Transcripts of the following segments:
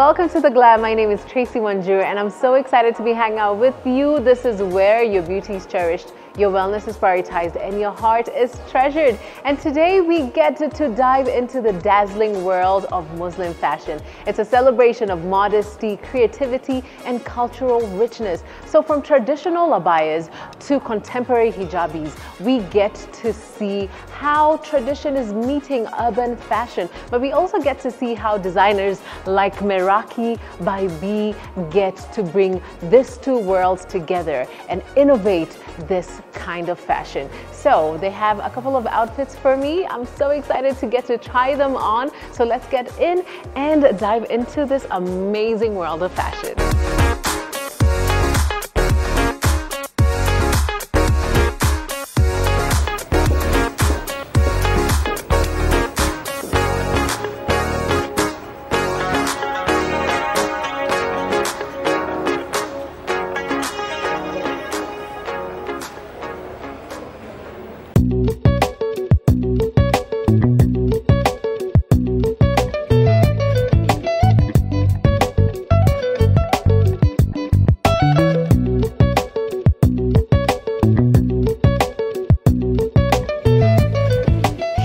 Welcome to the Glam. My name is Tracy Wanjur and I'm so excited to be hanging out with you. This is where your beauty is cherished, your wellness is prioritized, and your heart is treasured. And today we get to dive into the dazzling world of Muslim fashion. It's a celebration of modesty, creativity, and cultural richness. So from traditional abayas to contemporary hijabis, we get to see how tradition is meeting urban fashion. But we also get to see how designers like Meraki by B get to bring these two worlds together and innovate this kind of fashion. So they have a couple of outfits for me. I'm so excited to get to try them on. So let's get in and dive into this amazing world of fashion.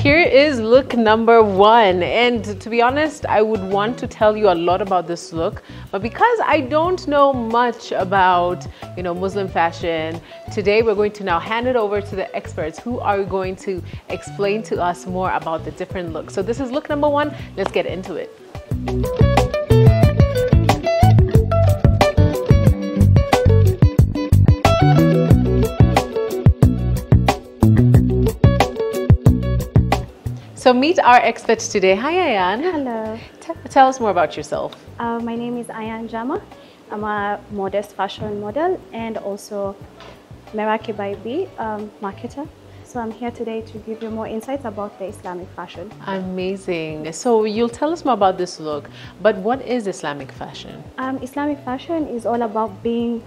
Here is look number one, and to be honest, I would want to tell you a lot about this look, but because I don't know much about, Muslim fashion, today we're going to now hand it over to the experts who are going to explain to us more about the different looks. So this is look number one. Let's get into it. So meet our experts today. Hi, Ayan. Hello. Tell us more about yourself. My name is Ayan Jama. I'm a modest fashion model and also Meraki by B marketer. So I'm here today to give you more insights about the Islamic fashion. Amazing. So you'll tell us more about this look, but what is Islamic fashion? Islamic fashion is all about being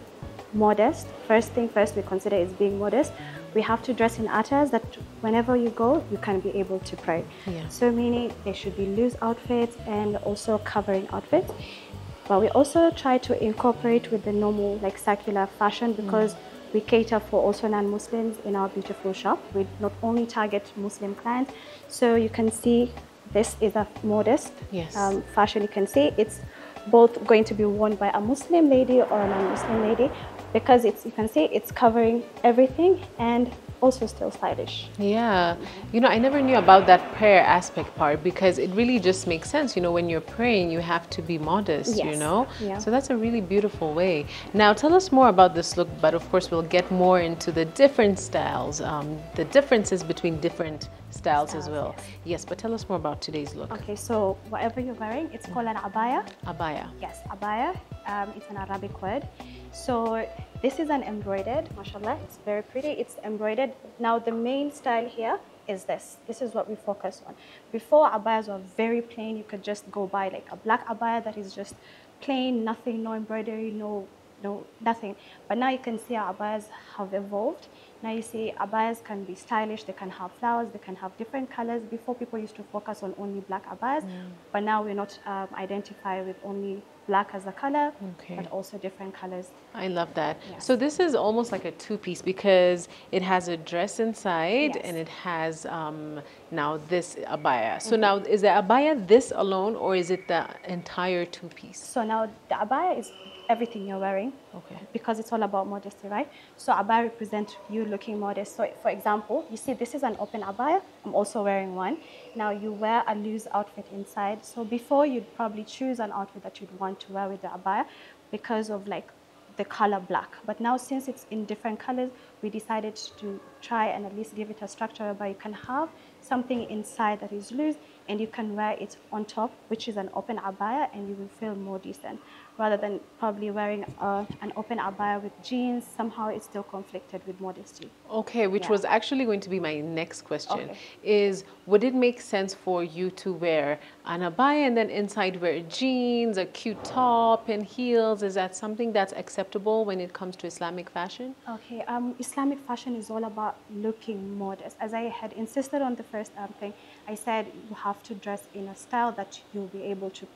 modest. First thing first we consider is being modest. We have to dress in attires that whenever you go, you can be able to pray. Yeah. So meaning there should be loose outfits and also covering outfits. But we also try to incorporate with the normal like circular fashion because we cater for also non-Muslims in our beautiful shop. We not only target Muslim clients. So you can see this is a modest fashion. You can see it's both going to be worn by a Muslim lady or a non-Muslim lady, because you can see it's covering everything and also still stylish. Yeah, I never knew about that prayer aspect part, because it really just makes sense. When you're praying, you have to be modest, Yes. Yeah. So that's a really beautiful way. Now tell us more about this look, but of course we'll get more into the different styles, the differences between different styles as well. Yes, but tell us more about today's look. Okay, so whatever you're wearing, it's called an abaya. Abaya. Yes, abaya. It's an Arabic word. So this is an embroidered, mashallah, it's very pretty, it's embroidered. Now the main style here is this. This is what we focus on. Before, abayas were very plain. You could just go buy like a black abaya that is just plain, nothing, no embroidery, no nothing. But now you can see our abayas have evolved. Now you see abayas can be stylish, they can have flowers, they can have different colors. Before, people used to focus on only black abayas, but now we're not identify with only black as a color, but also different colors. I love that. Yes. So this is almost like a two-piece, because it has a dress inside and it has now this abaya. So now is the abaya this alone, or is it the entire two-piece? So now the abaya is everything you're wearing, because it's all about modesty, right? So abaya represents you looking modest. So for example, you see this is an open abaya. I'm also wearing one. Now you wear a loose outfit inside. So before, you'd probably choose an outfit that you'd want to wear with the abaya because of like the color black. But now, since it's in different colors, we decided to try and at least give it a structure whereby you can have something inside that is loose and you can wear it on top, which is an open abaya, and you will feel more decent, rather than probably wearing an open abaya with jeans. Somehow it's still conflicted with modesty. Okay, which was actually going to be my next question, is would it make sense for you to wear an abaya and then inside wear jeans, a cute top and heels? Is that something that's acceptable when it comes to Islamic fashion? Okay, Islamic fashion is all about looking modest. As I had insisted on the first thing, I said you have to dress in a style that you'll be able to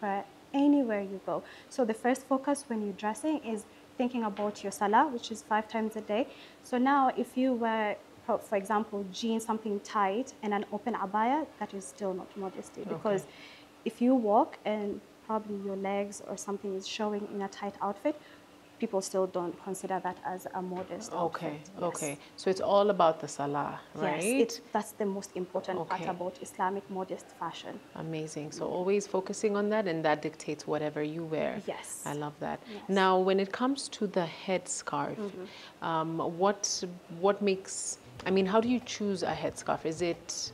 anywhere you go. So the first focus when you're dressing is thinking about your salah, which is 5 times a day. So now if you wear, for example, jeans, something tight, and an open abaya, that is still not modesty. Because if you walk and probably your legs or something is showing in a tight outfit, people still don't consider that as a modest outfit. Okay. So it's all about the salah, right? Yes, that's the most important part about Islamic modest fashion. Amazing. So always focusing on that, and that dictates whatever you wear. Yes. I love that. Yes. Now, when it comes to the headscarf, what makes, I mean, how do you choose a headscarf? Is it,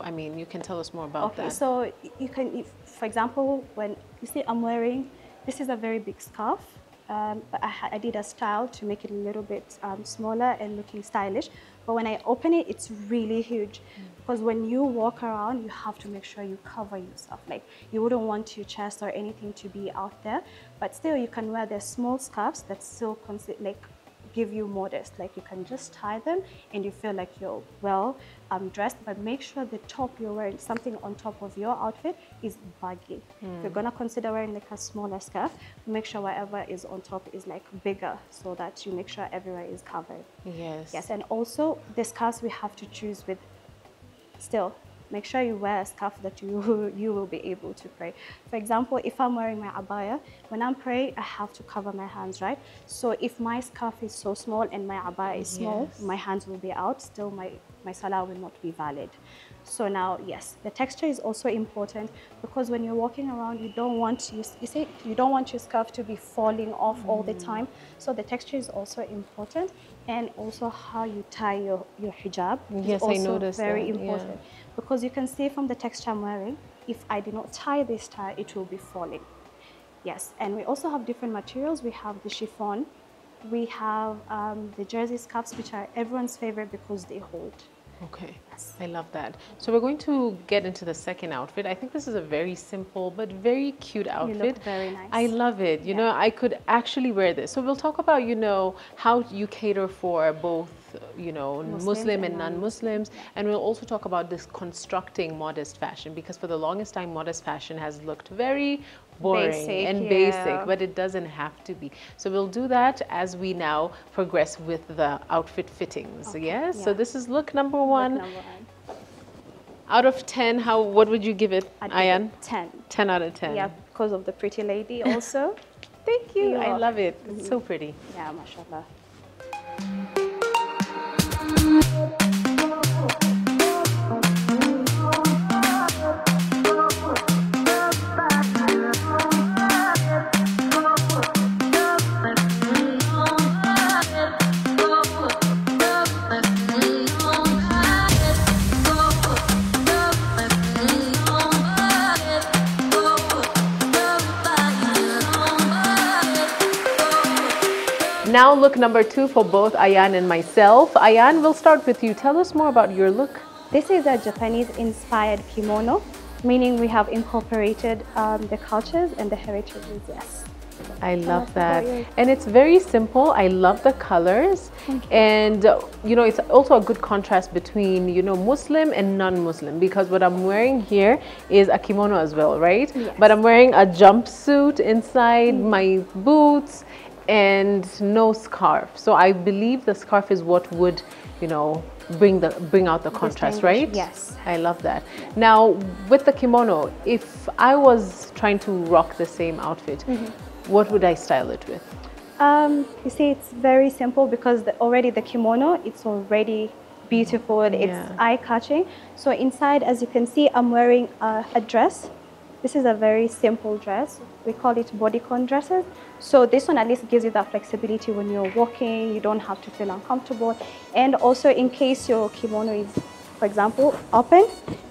I mean, you can tell us more about that. So you can, for example, when you see I'm wearing, this is a very big scarf. But I did a style to make it a little bit smaller and looking stylish. But when I open it, it's really huge. Because when you walk around, you have to make sure you cover yourself. Like, you wouldn't want your chest or anything to be out there. But still, you can wear the small scarves that still give you modest. Like, you can just tie them and you feel like you're well dressed, but make sure the top you're wearing, something on top of your outfit, is baggy. If you're gonna consider wearing like a smaller scarf, make sure whatever is on top is like bigger, so that you make sure everywhere is covered. Yes, and also the scarves we have to choose with, still, make sure you wear a scarf that you will be able to pray. For example, if I'm wearing my abaya, when I'm praying, I have to cover my hands, right? So if my scarf is so small and my abaya is small, my hands will be out, still my salah will not be valid. So now, yes, the texture is also important, because when you're walking around, you don't want you don't want your scarf to be falling off all the time. So the texture is also important, and also how you tie your hijab is also I noticed very that, important. Because you can see from the texture I'm wearing, if I do not tie this tie, it will be falling. Yes, and we also have different materials. We have the chiffon, we have the jersey scarves, which are everyone's favorite because they hold. Okay, yes. I love that. So we're going to get into the second outfit. I think this is a very simple but very cute outfit. You look very nice. I love it. You know, I could actually wear this. So we'll talk about, you know, how you cater for both, you know, Muslim and non-Muslims. And we'll also talk about this constructing modest fashion, because for the longest time, modest fashion has looked very boring and basic, but it doesn't have to be. So we'll do that as we now progress with the outfit fittings. Yes. So this is look number one. Out of 10, what would you give it, Ayan? 10. 10 out of 10. Yeah, because of the pretty lady also. Thank you. I love it. It's so pretty. Yeah, mashallah. Now look number 2 for both Ayan and myself. Ayan, we'll start with you. Tell us more about your look. This is a Japanese inspired kimono, meaning we have incorporated the cultures and the heritages, yes. I love that. And it's very simple. I love the colors. And, you know, it's also a good contrast between, you know, Muslim and non-Muslim, because what I'm wearing here is a kimono as well, right? Yes. But I'm wearing a jumpsuit inside, my boots, and no scarf. So I believe the scarf is what would, you know, bring out the contrast, right? Yes. I love that. Now with the kimono, if I was trying to rock the same outfit, what would I style it with? You see, it's very simple, because already the kimono, it's already beautiful, it's eye-catching. So inside, as you can see, I'm wearing a dress. This is a very simple dress. We call it bodycon dresses. So this one at least gives you that flexibility when you're walking. You don't have to feel uncomfortable. And also, in case your kimono is, for example, open,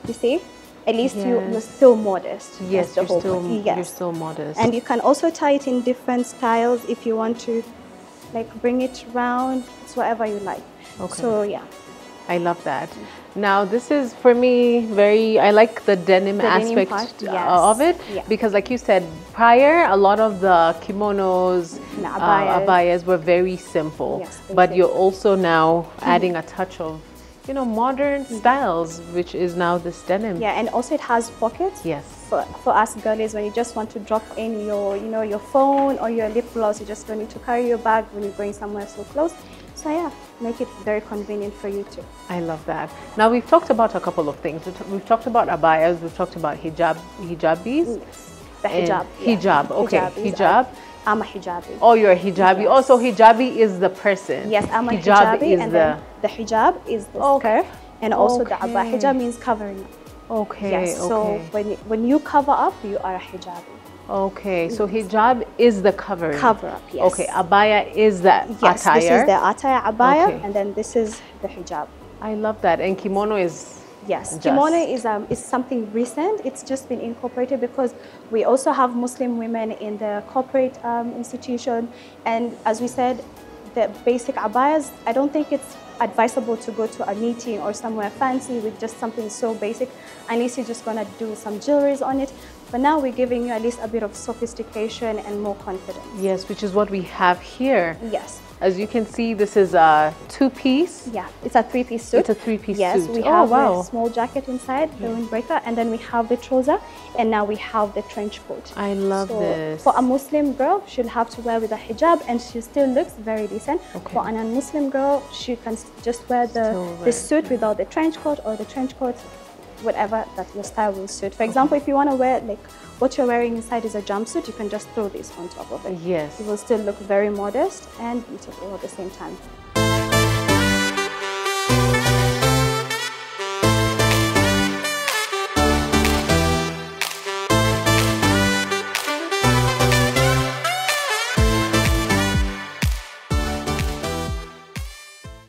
you see, at least you're still modest. Yes, you're still modest. And you can also tie it in different styles if you want to, like, bring it round. It's whatever you like. Okay. So yeah. I love that. Now this is, for me, I like the denim aspect of it, because like you said prior, a lot of the kimonos, abayas were very simple, but you're also now adding a touch of, you know, modern styles, which is now this denim. Yeah, and also it has pockets. Yes. for us girlies, when you just want to drop in your, you know, your phone or your lip gloss, you just don't need to carry your bag when you're going somewhere so close. So yeah, make it very convenient for you too. I love that. Now we've talked about a couple of things. We've talked about abayas, we've talked about hijabis. Yes, the hijab. Hijab, okay, hijab. I'm a hijabi. Oh, you're a hijabi. Yes. Also, hijabi is the person. Yes, I'm a hijab hijabi, and then the hijab is the skirt, and also the abaya. Hijab means covering. Okay. Yes. So when you cover up, you are a hijabi. Okay. So hijab is the covering. Cover up. Yes. Okay. Abaya is the attire. Yes. This is the attire abaya, and then this is the hijab. I love that. And kimono is. Yes, kimono is something recent. It's just been incorporated because we also have Muslim women in the corporate institution. And as we said, the basic abayas, I don't think it's advisable to go to a meeting or somewhere fancy with just something so basic, unless you're just gonna do some jewelries on it. But now we're giving you at least a bit of sophistication and more confidence. Yes, which is what we have here. Yes. As you can see, this is a two-piece. Yeah, it's a three-piece suit. It's a three-piece suit. Yes, we have a small jacket inside, the windbreaker, and then we have the trouser, and now we have the trench coat. I love this. For a Muslim girl, she'll have to wear with a hijab, and she still looks very decent. Okay. For a non-Muslim girl, she can just wear the suit without the trench coat, or the trench coat, whatever that your style will suit. For example, if you want to wear, like, what you're wearing inside is a jumpsuit, you can just throw this on top of it. Yes. It will still look very modest and beautiful at the same time.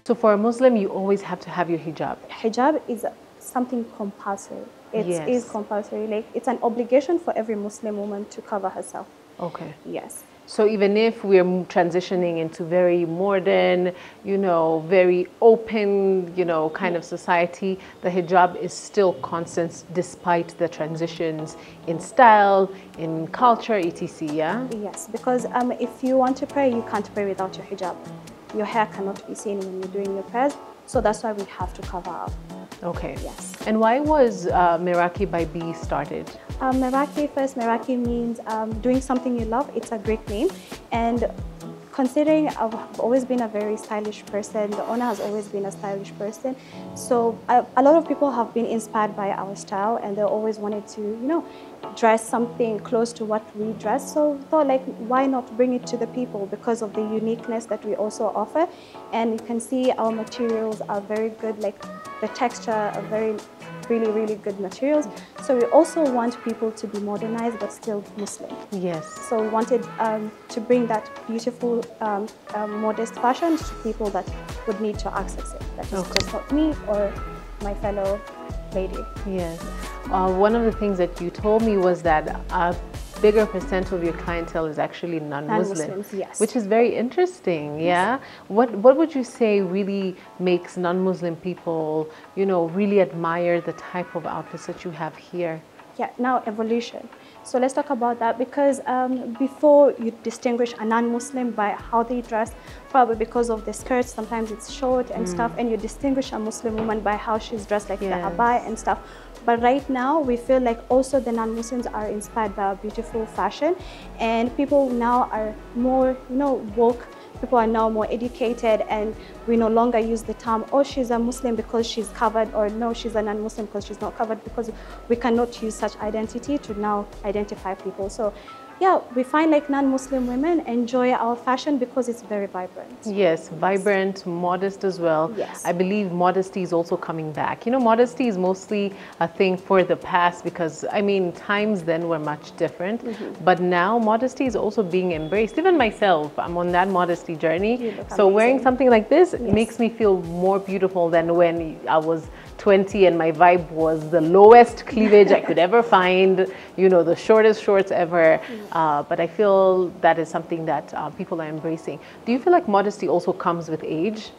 So for a Muslim, you always have to have your hijab. Hijab is something compulsory. It is compulsory. Like, it's an obligation for every Muslim woman to cover herself. Okay. Yes. So even if we're transitioning into very modern, you know, very open, you know, kind of society, the hijab is still constant despite the transitions in style, in culture, etc. Yeah? Yes, because if you want to pray, you can't pray without your hijab. Your hair cannot be seen when you're doing your prayers. So that's why we have to cover up. Okay. Yes. And why was Meraki by B started? Meraki means doing something you love. It's a Greek name. And considering I've always been a very stylish person, the owner has always been a stylish person. So a lot of people have been inspired by our style, and they always wanted to, you know, dress something close to what we dress. So we thought, like, why not bring it to the people, because of the uniqueness that we also offer. And you can see our materials are very good, like the texture are very really good materials. So we also want people to be modernized but still Muslim. Yes. So we wanted to bring that beautiful modest fashion to people that would need to access it. That is just not me or my fellow lady. Yes. One of the things that you told me was that a bigger percent of your clientele is actually non-Muslims, yes. Which is very interesting. Yeah. What would you say really makes non-Muslim people, you know, really admire the type of outfits that you have here? Yeah. Now evolution. So let's talk about that, because before you distinguish a non-Muslim by how they dress, probably because of the skirts, sometimes it's short and stuff, and you distinguish a Muslim woman by how she's dressed, like the abaya and stuff. But right now, we feel like also the non-Muslims are inspired by our beautiful fashion, and people now are more, you know, woke. People are now more educated, and we no longer use the term, oh, she's a Muslim because she's covered, or no, she's a non-Muslim because she's not covered, because we cannot use such identity to now identify people. So yeah, we find like non-Muslim women enjoy our fashion because it's very vibrant. Yes, vibrant, modest as well. Yes. I believe modesty is also coming back. You know, modesty is mostly a thing for the past because, I mean, times then were much different. But now modesty is also being embraced. Even myself, I'm on that modesty journey. So wearing something like this makes me feel more beautiful than when I was 20 and my vibe was the lowest cleavage I could ever find, you know, the shortest shorts ever. But I feel that is something that people are embracing. Do you feel like modesty also comes with age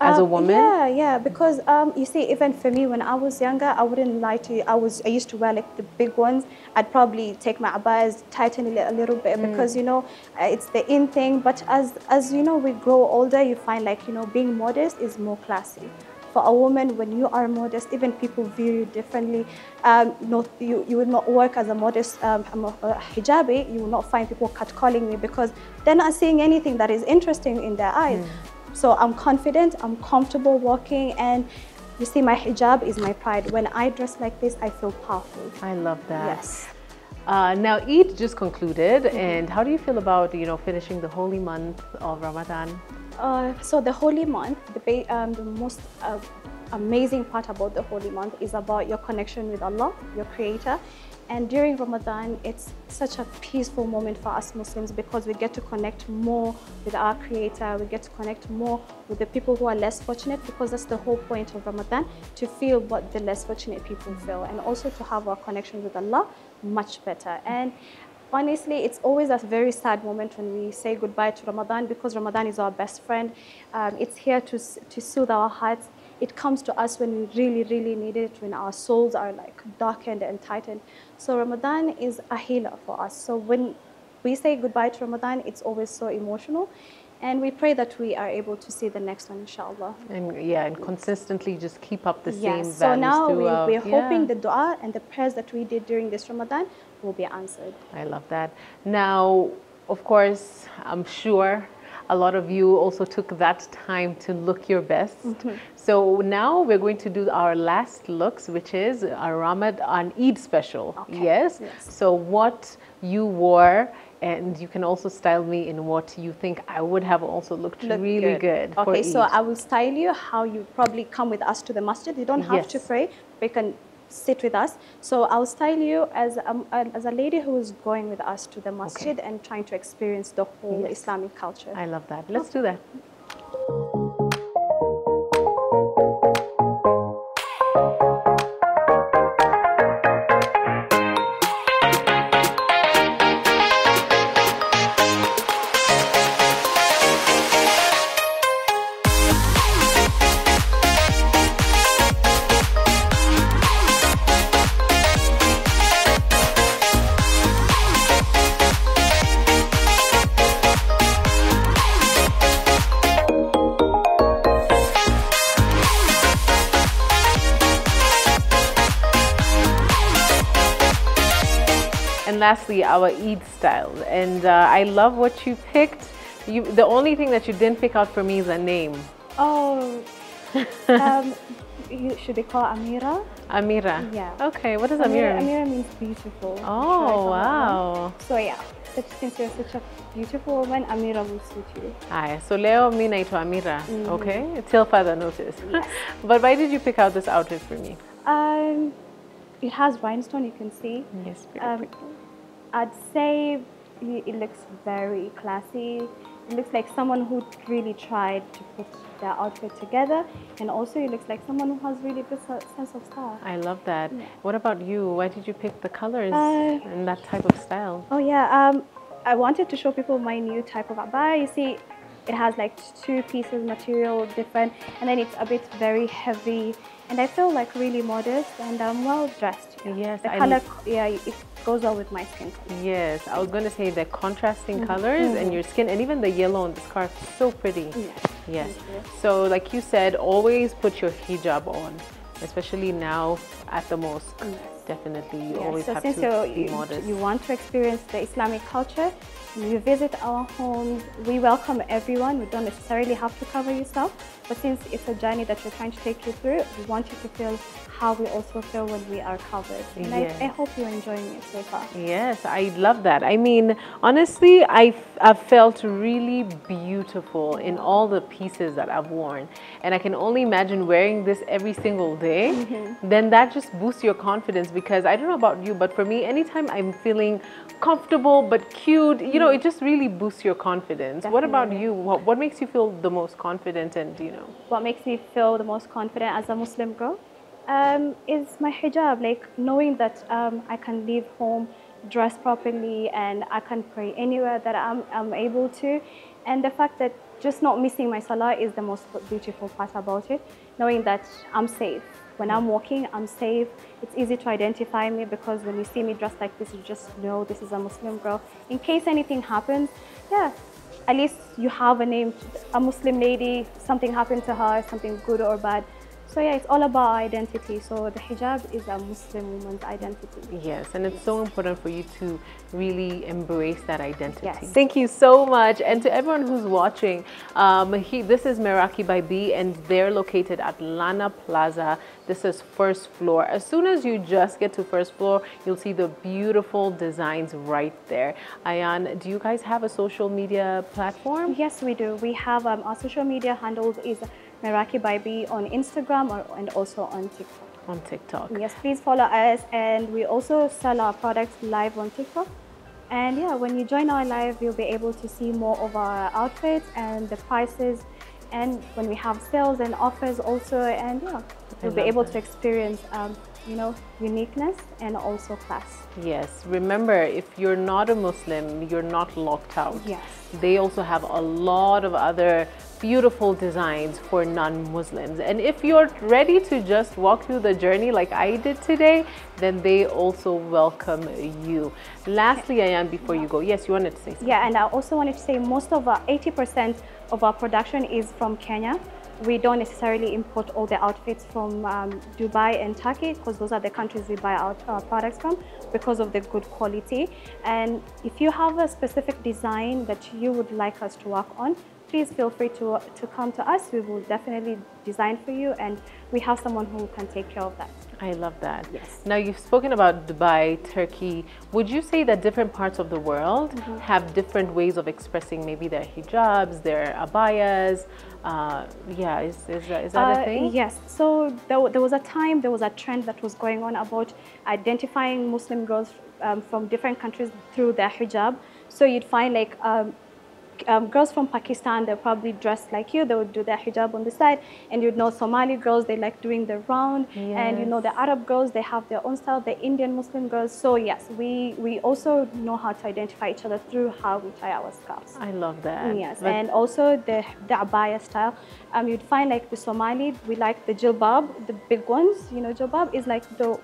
as a woman? Yeah, because you see, even for me, when I was younger, I wouldn't lie to you, I used to wear like the big ones. I'd probably take my abayas, tighten it a little bit because, you know, it's the in thing. But as you know, we grow older, you find like, you know, being modest is more classy. for a woman, when you are modest, even people view you differently. You will not work as a modest hijabi. You will not find people catcalling me because they're not seeing anything that is interesting in their eyes. So I'm confident, I'm comfortable walking, and you see, my hijab is my pride. When I dress like this, I feel powerful. I love that. Yes. Now Eid just concluded, and how do you feel about finishing the holy month of Ramadan? So the holy month, the most amazing part about the holy month is about your connection with Allah, your Creator. And during Ramadan, it's such a peaceful moment for us Muslims because we get to connect more with our Creator. We get to connect more with the people who are less fortunate, because that's the whole point of Ramadan, to feel what the less fortunate people feel, and also to have our connection with Allah much better. And honestly, it's always a very sad moment when we say goodbye to Ramadan, because Ramadan is our best friend. It's here to soothe our hearts. It comes to us when we really, really need it, when our souls are like darkened and tightened. So Ramadan is a healer for us. So when we say goodbye to Ramadan, it's always so emotional. And we pray that we are able to see the next one, inshallah. And consistently just keep up the same values. So now throughout. we're hoping the dua and the prayers that we did during this Ramadan will be answered. I love that. Now, of course, I'm sure a lot of you also took that time to look your best. So now we're going to do our last looks, which is a Ramadan Eid special. Okay. Yes? So what you wore, and you can also style me in what you think I would have also looked really good. Okay, so I will style you how you probably come with us to the masjid. You don't have to pray, but you can sit with us. So I'll style you as a lady who is going with us to the masjid and trying to experience the whole Islamic culture. I love that. Let's do that. And lastly, our Eid style. And I love what you picked. The only thing that you didn't pick out for me is a name. Oh, should they call Amira? Amira. Yeah. Okay, what does Amira mean? Amira means beautiful. Oh, wow. So yeah, since you're such a beautiful woman, Amira will suit you. Aye, so leo mi naitwa Amira, okay? Till further notice. Yes. But why did you pick out this outfit for me? It has rhinestone, you can see. Yes, very pretty. I'd say it looks very classy. It looks like someone who really tried to put their outfit together, and also it looks like someone who has really good sense of style. I love that. Yeah. What about you? Why did you pick the colors and that type of style? Oh yeah, I wanted to show people my new type of abaya. You see, it has like two pieces material different, and then it's a bit very heavy, and I feel like really modest and I'm well dressed. Yes, the color, it goes well with my skin color. Yes, I was going to say the contrasting colors and your skin, and even the yellow on the scarf, so pretty. Yes. So like you said, always put your hijab on, especially now at the mosque. Definitely, you always have to be modest. You want to experience the Islamic culture, you visit our homes. We welcome everyone. We don't necessarily have to cover yourself, but since it's a journey that we're trying to take you through, we want you to feel how we also feel when we are covered. And I hope you're enjoying it so far. Yes, I love that. I mean, honestly, I've felt really beautiful in all the pieces that I've worn. And I can only imagine wearing this every single day. Then that just boosts your confidence, because I don't know about you, but for me, anytime I'm feeling comfortable but cute, you know, it just really boosts your confidence. Definitely. What about you? What makes you feel the most confident, and What makes me feel the most confident as a Muslim girl is my hijab, like knowing that I can leave home dressed properly and I can pray anywhere that I'm able to, and the fact that just not missing my salah is the most beautiful part about it, knowing that I'm safe. When I'm walking, I'm safe. It's easy to identify me, because when you see me dressed like this, you just know this is a Muslim girl. In case anything happens, at least you have a name, a Muslim lady, something happened to her, something good or bad. So yeah, it's all about identity. So the hijab is a Muslim woman's identity. Yes, and it's so important for you to really embrace that identity. Yes. Thank you so much. And to everyone who's watching, this is Meraki by B, and they're located at Lana Plaza. This is first floor. As soon as you just get to first floor, you'll see the beautiful designs right there. Ayan, do you guys have a social media platform? Yes, we do. We have our social media handles is Meraki by B on Instagram and also on TikTok. On TikTok. Yes, please follow us, and we also sell our products live on TikTok. And yeah, when you join our live, you'll be able to see more of our outfits and the prices, and when we have sales and offers also, and yeah, you'll be able to experience you know, uniqueness and also class. Yes, remember, if you're not a Muslim, you're not locked out. Yes. They also have a lot of other beautiful designs for non-Muslims. And if you're ready to just walk through the journey like I did today, then they also welcome you. Lastly, Ayan, before you go, yes, you wanted to say something? Yeah, and I also wanted to say most of our 80% of our production is from Kenya. We don't necessarily import all the outfits from Dubai and Turkey, because those are the countries we buy our products from because of the good quality. And if you have a specific design that you would like us to work on, please feel free to come to us. We will definitely design for you, and we have someone who can take care of that. I love that. Yes. Now, you've spoken about Dubai, Turkey. Would you say that different parts of the world have different ways of expressing maybe their hijabs, their abayas? Yeah, is that a thing? Yes. So there was a time, there was a trend that was going on about identifying Muslim girls from different countries through their hijab. So you'd find like girls from Pakistan, they're probably dressed like you. They would do their hijab on the side, and you'd know Somali girls, they like doing the round, and you know the Arab girls, they have their own style. The Indian Muslim girls. So yes, we also know how to identify each other through how we tie our scarves. I love that. Yes, and also the abaya style. You'd find like the Somali, we like the jilbab, the big ones. You know, jilbab is like the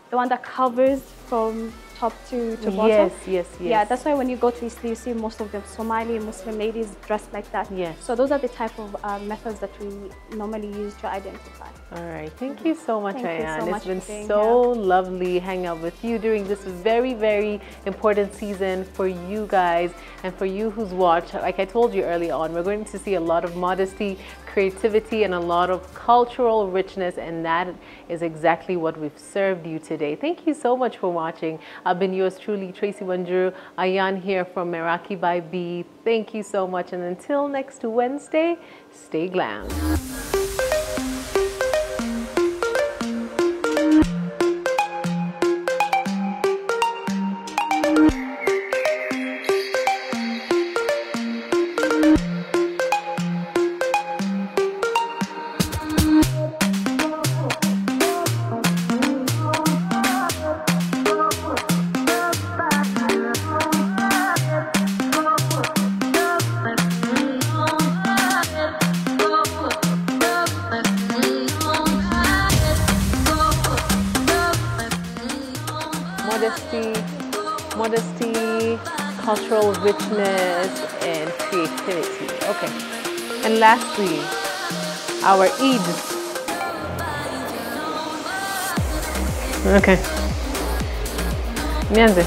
one that covers from top to bottom. Yes, yes, yes. Yeah, that's why when you go to Italy, you see most of the Somali Muslim ladies dressed like that. Yes. So those are the type of methods that we normally use to identify. All right. Thank you so much, Ayan. So it's been so lovely hanging out with you during this very, very important season for you guys and for you who's watched. Like I told you early on, we're going to see a lot of modesty, creativity, and a lot of cultural richness, and that is exactly what we've served you today. Thank you so much for watching. I've been yours truly, Tracy Wanjuru. Ayan here from Meraki by B. Thank you so much, and until next Wednesday, stay glam. Modesty, cultural richness, and creativity. Okay. And lastly, our Eid. Okay. Mianze.